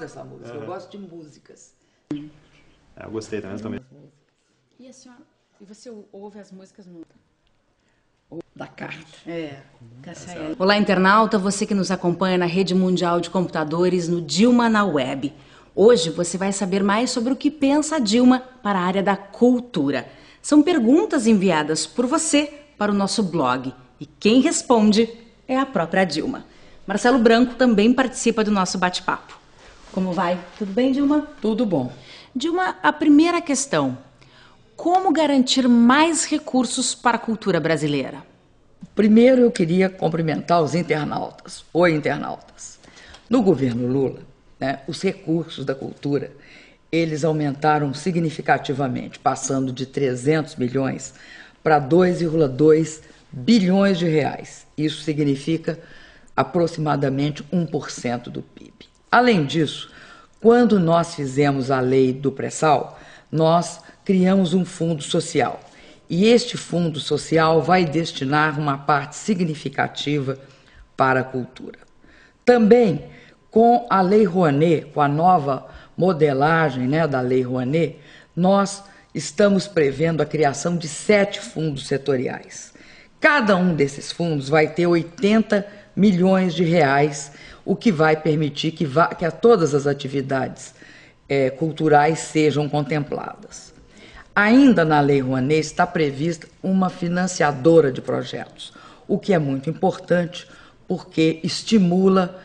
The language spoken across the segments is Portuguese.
dessa música, eu gosto de músicas. Eu gostei também. E a senhora, e você ouve as músicas no... Da carta. Cassael. Olá, internauta, você que nos acompanha na Rede Mundial de Computadores, no Dilma na Web. Hoje você vai saber mais sobre o que pensa a Dilma para a área da cultura. São perguntas enviadas por você para o nosso blog. E quem responde é a própria Dilma. Marcelo Branco também participa do nosso bate-papo. Como vai? Tudo bem, Dilma? Tudo bom. Dilma, a primeira questão. Como garantir mais recursos para a cultura brasileira? Primeiro eu queria cumprimentar os internautas. Oi, internautas. No governo Lula, os recursos da cultura, eles aumentaram significativamente, passando de 300 milhões para 2,2 bilhões de reais. Isso significa aproximadamente 1% do PIB. Além disso, quando nós fizemos a lei do pré-sal, nós criamos um fundo social. E este fundo social vai destinar uma parte significativa para a cultura. Também, com a Lei Rouanet, com a nova modelagem da Lei Rouanet, nós estamos prevendo a criação de 7 fundos setoriais. Cada um desses fundos vai ter 80 milhões de reais, o que vai permitir que todas as atividades culturais sejam contempladas. Ainda na Lei Rouanet está prevista uma financiadora de projetos, o que é muito importante porque estimula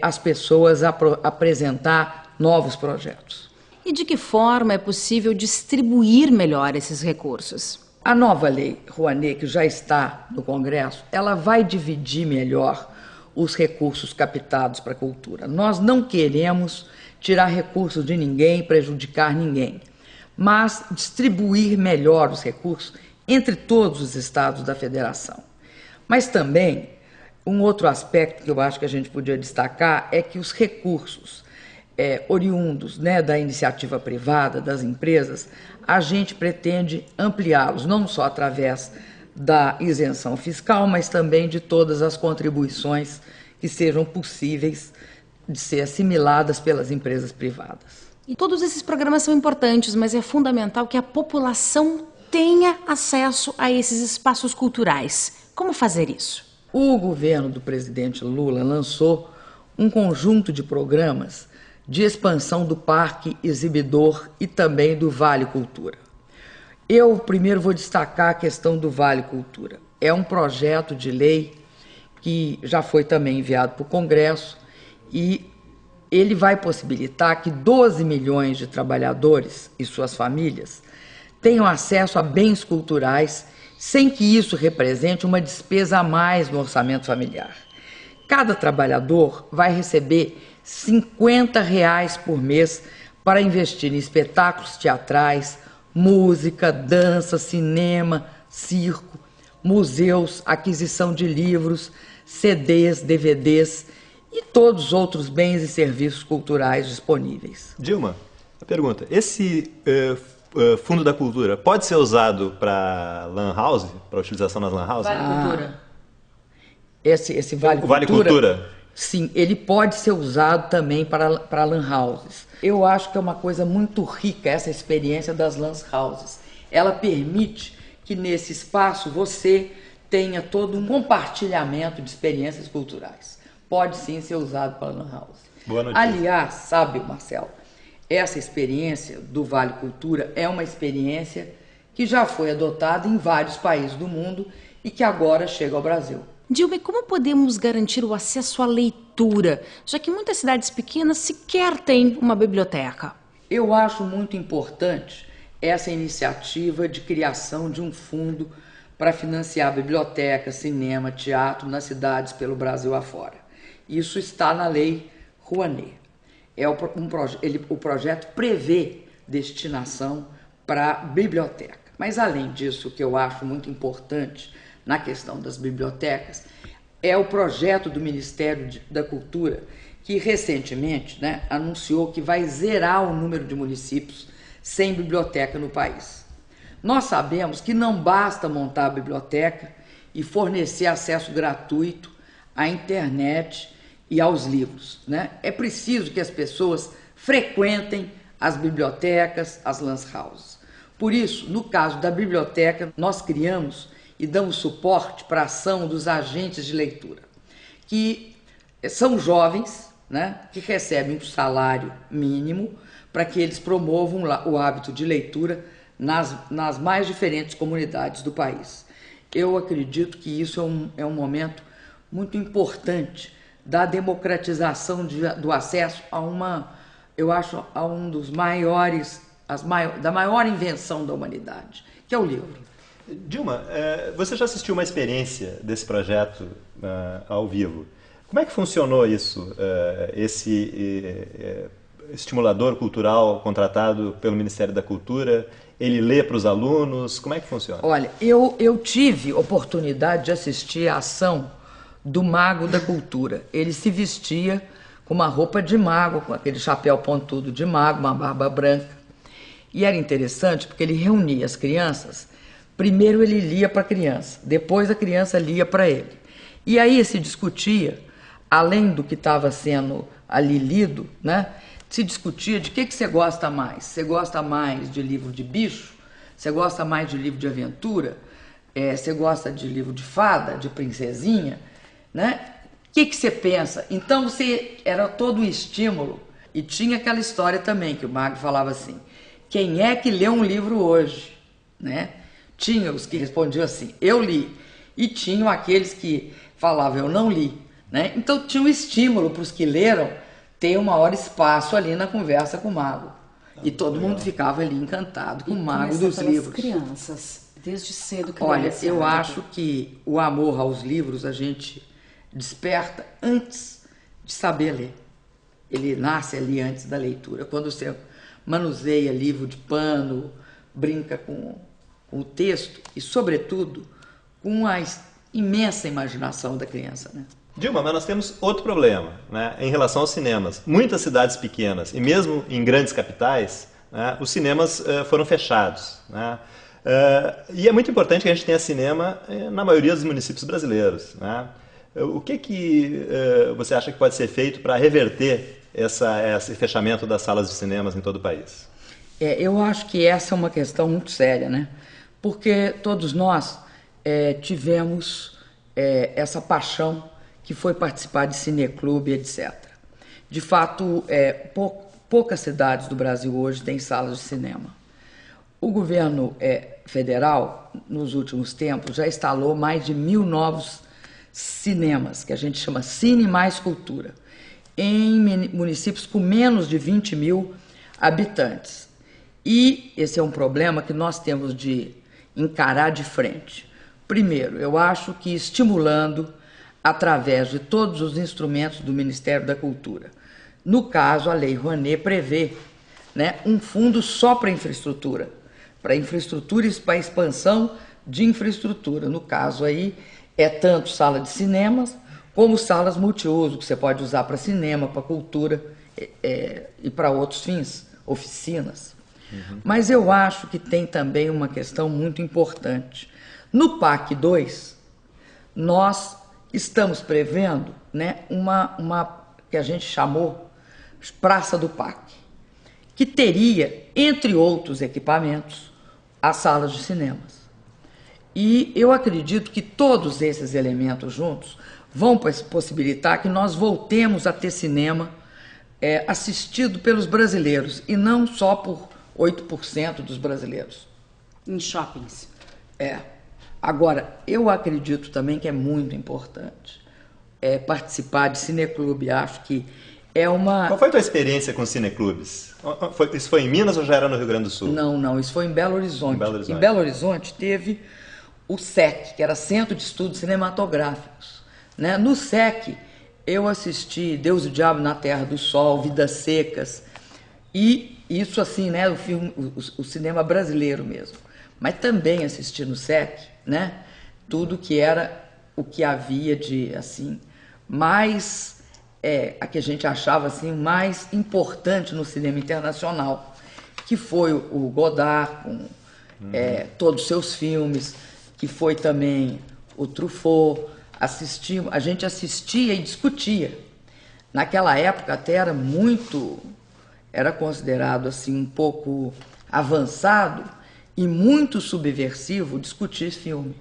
as pessoas a apresentar novos projetos. E de que forma é possível distribuir melhor esses recursos? A nova Lei Rouanet, que já está no Congresso, ela vai dividir melhor os recursos captados para a cultura. Nós não queremos tirar recursos de ninguém, prejudicar ninguém, mas distribuir melhor os recursos entre todos os estados da federação. Mas também, um outro aspecto que eu acho que a gente podia destacar é que os recursos oriundos da iniciativa privada, das empresas, a gente pretende ampliá-los, não só através da isenção fiscal, mas também de todas as contribuições que sejam possíveis de ser assimiladas pelas empresas privadas. E todos esses programas são importantes, mas é fundamental que a população tenha acesso a esses espaços culturais. Como fazer isso? O governo do presidente Lula lançou um conjunto de programas de expansão do Parque Exibidor e também do Vale Cultura. Eu primeiro vou destacar a questão do Vale Cultura. É um projeto de lei que já foi também enviado para o Congresso e ele vai possibilitar que 12 milhões de trabalhadores e suas famílias tenham acesso a bens culturais sem que isso represente uma despesa a mais no orçamento familiar. Cada trabalhador vai receber R$50 por mês para investir em espetáculos teatrais, música, dança, cinema, circo, museus, aquisição de livros, CDs, DVDs e todos os outros bens e serviços culturais disponíveis. Dilma, a pergunta, esse fundo da cultura pode ser usado para lan house, para utilização nas lan houses? Vale Cultura. Esse Vale O Vale Cultura? Sim, ele pode ser usado também para lan houses. Eu acho que é uma coisa muito rica essa experiência das lan houses. Ela permite que nesse espaço você tenha todo um compartilhamento de experiências culturais. Pode sim ser usado para lan house. Boa notícia. Aliás, sabe, Marcelo, essa experiência do Vale Cultura é uma experiência que já foi adotada em vários países do mundo e que agora chega ao Brasil. Dilma, e como podemos garantir o acesso à leitura, já que muitas cidades pequenas sequer têm uma biblioteca? Eu acho muito importante essa iniciativa de criação de um fundo para financiar biblioteca, cinema, teatro nas cidades pelo Brasil afora. Isso está na Lei Rouanet. O projeto prevê destinação para biblioteca. Mas, além disso, o que eu acho muito importante na questão das bibliotecas é o projeto do Ministério da Cultura, que recentemente anunciou que vai zerar o número de municípios sem biblioteca no país. Nós sabemos que não basta montar a biblioteca e fornecer acesso gratuito à internet e aos livros, né? É preciso que as pessoas frequentem as bibliotecas, as lan houses. Por isso, no caso da biblioteca, nós criamos e damos suporte para a ação dos agentes de leitura, que são jovens, né, que recebem um salário mínimo para que eles promovam o hábito de leitura nas mais diferentes comunidades do país. Eu acredito que isso é um momento muito importante da democratização do acesso a a um dos maiores, da maior invenção da humanidade, que é o livro. Dilma, você já assistiu uma experiência desse projeto ao vivo? Como é que funcionou isso, esse estimulador cultural contratado pelo Ministério da Cultura? Ele lê para os alunos? Como é que funciona? Olha, eu tive oportunidade de assistir a ação do Mago da Cultura. Ele se vestia com uma roupa de mago, com aquele chapéu pontudo de mago, uma barba branca. E era interessante porque ele reunia as crianças. Primeiro ele lia para a criança, depois a criança lia para ele. E aí se discutia, além do que estava sendo ali lido, né, se discutia de que você gosta mais. Você gosta mais de livro de bicho? Você gosta mais de livro de aventura? Você gosta de livro de fada, de princesinha? Né? O que você pensa? Então era todo um estímulo. E tinha aquela história também, que o mago falava assim, quem é que lê um livro hoje? Né? Tinha os que respondiam assim, eu li. E tinham aqueles que falavam, eu não li. Né? Então tinha um estímulo para os que leram ter um maior espaço ali na conversa com o mago. E todo mundo ficava ali encantado com o mago dos livros. Crianças, desde cedo criança. Olha, eu acho que o amor aos livros a gente desperta antes de saber ler. Ele nasce ali antes da leitura. Quando você manuseia livro de pano, brinca com o texto e, sobretudo, com a imensa imaginação da criança, né? Dilma, mas nós temos outro problema, né, em relação aos cinemas. Muitas cidades pequenas e mesmo em grandes capitais, né, os cinemas foram fechados. Né? E é muito importante que a gente tenha cinema na maioria dos municípios brasileiros. Né? O que você acha que pode ser feito para reverter esse fechamento das salas de cinemas em todo o país? Eu acho que essa é uma questão muito séria, né? Porque todos nós tivemos essa paixão que foi participar de cineclube, etc. De fato, poucas cidades do Brasil hoje têm salas de cinema. O governo federal, nos últimos tempos, já instalou mais de 1.000 novos cinemas, que a gente chama Cine Mais Cultura, em municípios com menos de 20.000 habitantes. E esse é um problema que nós temos de encarar de frente. Primeiro, eu acho que estimulando através de todos os instrumentos do Ministério da Cultura. No caso, a Lei Rouanet prevê, né, um fundo só para infraestrutura e para expansão de infraestrutura. No caso aí, tanto sala de cinemas, como salas multiuso, que você pode usar para cinema, para cultura e para outros fins, oficinas. Uhum. Mas eu acho que tem também uma questão muito importante. No PAC 2, nós estamos prevendo, né, uma que a gente chamou Praça do PAC, que teria, entre outros equipamentos, as salas de cinemas. E eu acredito que todos esses elementos juntos vão possibilitar que nós voltemos a ter cinema assistido pelos brasileiros, e não só por 8% dos brasileiros. Em shoppings. Agora, eu acredito também que é muito importante participar de cineclube. Acho que é uma... Qual foi a tua experiência com cineclubes? Isso foi em Minas ou já era no Rio Grande do Sul? Não, isso foi em Belo Horizonte. Em Belo Horizonte teve o SEC, que era Centro de Estudos Cinematográficos. Né? No SEC, eu assisti Deus e o Diabo na Terra do Sol, Vidas Secas, e isso assim, né, o cinema brasileiro mesmo. Mas também assisti no SEC, né, tudo que era o que havia de, assim, mais, a que a gente achava, assim, mais importante no cinema internacional, que foi o Godard, com todos os seus filmes, que foi também o Truffaut. A gente assistia e discutia. Naquela época até era considerado assim um pouco avançado e muito subversivo discutir filme.